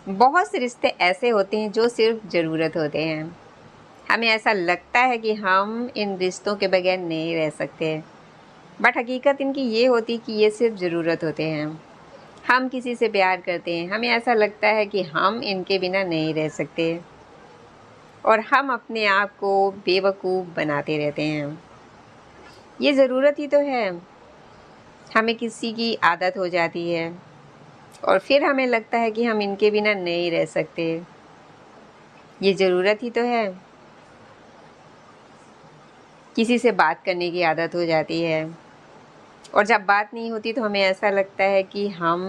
बहुत से रिश्ते ऐसे होते हैं जो सिर्फ ज़रूरत होते हैं। हमें ऐसा लगता है कि हम इन रिश्तों के बगैर नहीं रह सकते, बट हकीकत इनकी ये होती कि ये सिर्फ ज़रूरत होते हैं। हम किसी से प्यार करते हैं, हमें ऐसा लगता है कि हम इनके बिना नहीं रह सकते, और हम अपने आप को बेवकूफ़ बनाते रहते हैं। ये ज़रूरत ही तो है। हमें किसी की आदत हो जाती है और फिर हमें लगता है कि हम इनके बिना नहीं रह सकते। ये ज़रूरत ही तो है। किसी से बात करने की आदत हो जाती है और जब बात नहीं होती तो हमें ऐसा लगता है कि हम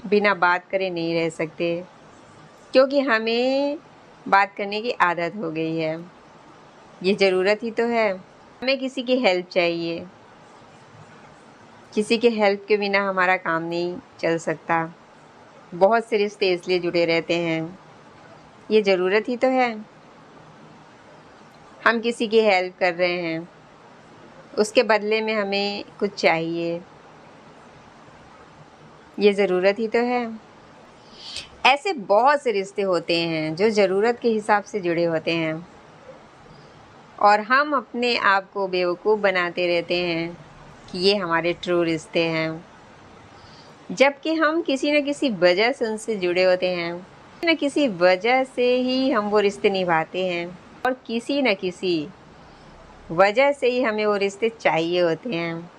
बिना बात करे नहीं रह सकते, क्योंकि हमें बात करने की आदत हो गई है। ये ज़रूरत ही तो है। हमें किसी की हेल्प चाहिए। किसी के हेल्प के बिना हमारा काम नहीं चल सकता। बहुत से रिश्ते इसलिए जुड़े रहते हैं। ये ज़रूरत ही तो है। हम किसी की हेल्प कर रहे हैं, उसके बदले में हमें कुछ चाहिए। ये ज़रूरत ही तो है। ऐसे बहुत से रिश्ते होते हैं जो ज़रूरत के हिसाब से जुड़े होते हैं, और हम अपने आप को बेवकूफ़ बनाते रहते हैं कि ये हमारे ट्रू रिश्ते हैं, जबकि हम किसी न किसी वजह से उनसे जुड़े होते हैं। किसी न किसी वजह से ही हम वो रिश्ते निभाते हैं, और किसी न किसी वजह से ही हमें वो रिश्ते चाहिए होते हैं।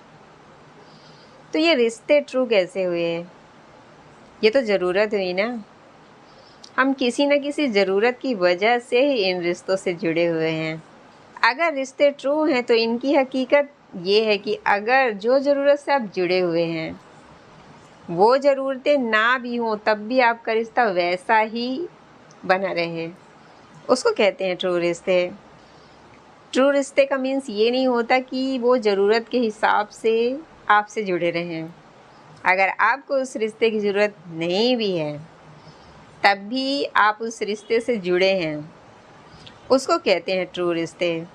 तो ये रिश्ते ट्रू कैसे हुए? ये तो ज़रूरत हुई ना। हम किसी न किसी ज़रूरत की वजह से ही इन रिश्तों से जुड़े हुए हैं। अगर रिश्ते ट्रू हैं तो इनकी हकीकत ये है कि अगर जो ज़रूरत से आप जुड़े हुए हैं वो ज़रूरतें ना भी हों, तब भी आपका रिश्ता वैसा ही बना रहे, उसको कहते हैं ट्रू रिश्ते। ट्रू रिश्ते का मीन्स ये नहीं होता कि वो ज़रूरत के हिसाब से आपसे जुड़े रहें। अगर आपको उस रिश्ते की ज़रूरत नहीं भी है, तब भी आप उस रिश्ते से जुड़े हैं, उसको कहते हैं ट्रू रिश्ते,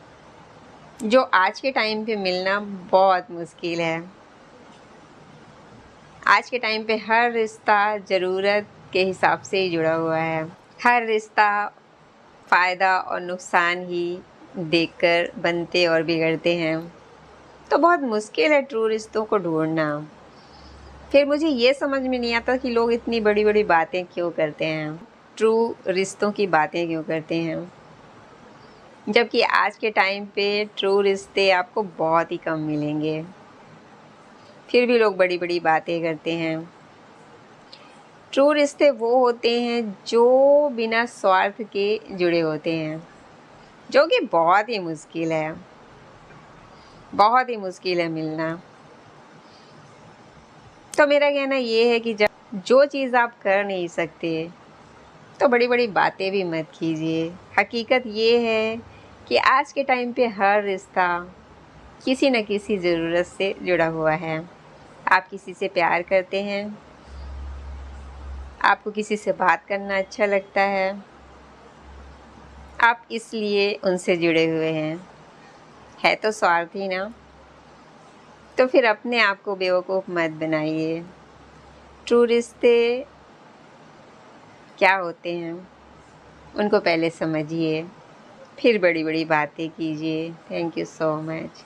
जो आज के टाइम पे मिलना बहुत मुश्किल है। आज के टाइम पे हर रिश्ता ज़रूरत के हिसाब से ही जुड़ा हुआ है। हर रिश्ता फ़ायदा और नुकसान ही देखकर बनते और बिगड़ते हैं। तो बहुत मुश्किल है ट्रू रिश्तों को ढूंढना। फिर मुझे ये समझ में नहीं आता कि लोग इतनी बड़ी बड़ी बातें क्यों करते हैं, ट्रू रिश्तों की बातें क्यों करते हैं, जबकि आज के टाइम पे ट्रू रिश्ते आपको बहुत ही कम मिलेंगे। फिर भी लोग बड़ी बड़ी बातें करते हैं। ट्रू रिश्ते वो होते हैं जो बिना स्वार्थ के जुड़े होते हैं, जो कि बहुत ही मुश्किल है, बहुत ही मुश्किल है मिलना। तो मेरा कहना ये है कि जब जो चीज़ आप कर नहीं सकते तो बड़ी बड़ी बातें भी मत कीजिए। हकीकत ये है कि आज के टाइम पे हर रिश्ता किसी न किसी ज़रूरत से जुड़ा हुआ है। आप किसी से प्यार करते हैं, आपको किसी से बात करना अच्छा लगता है, आप इसलिए उनसे जुड़े हुए हैं। है तो स्वार्थ ही ना। तो फिर अपने आप को बेवकूफ़ मत बनाइए। ट्रू रिश्ते क्या होते हैं उनको पहले समझिए, फिर बड़ी बड़ी बातें कीजिए। Thank you so much.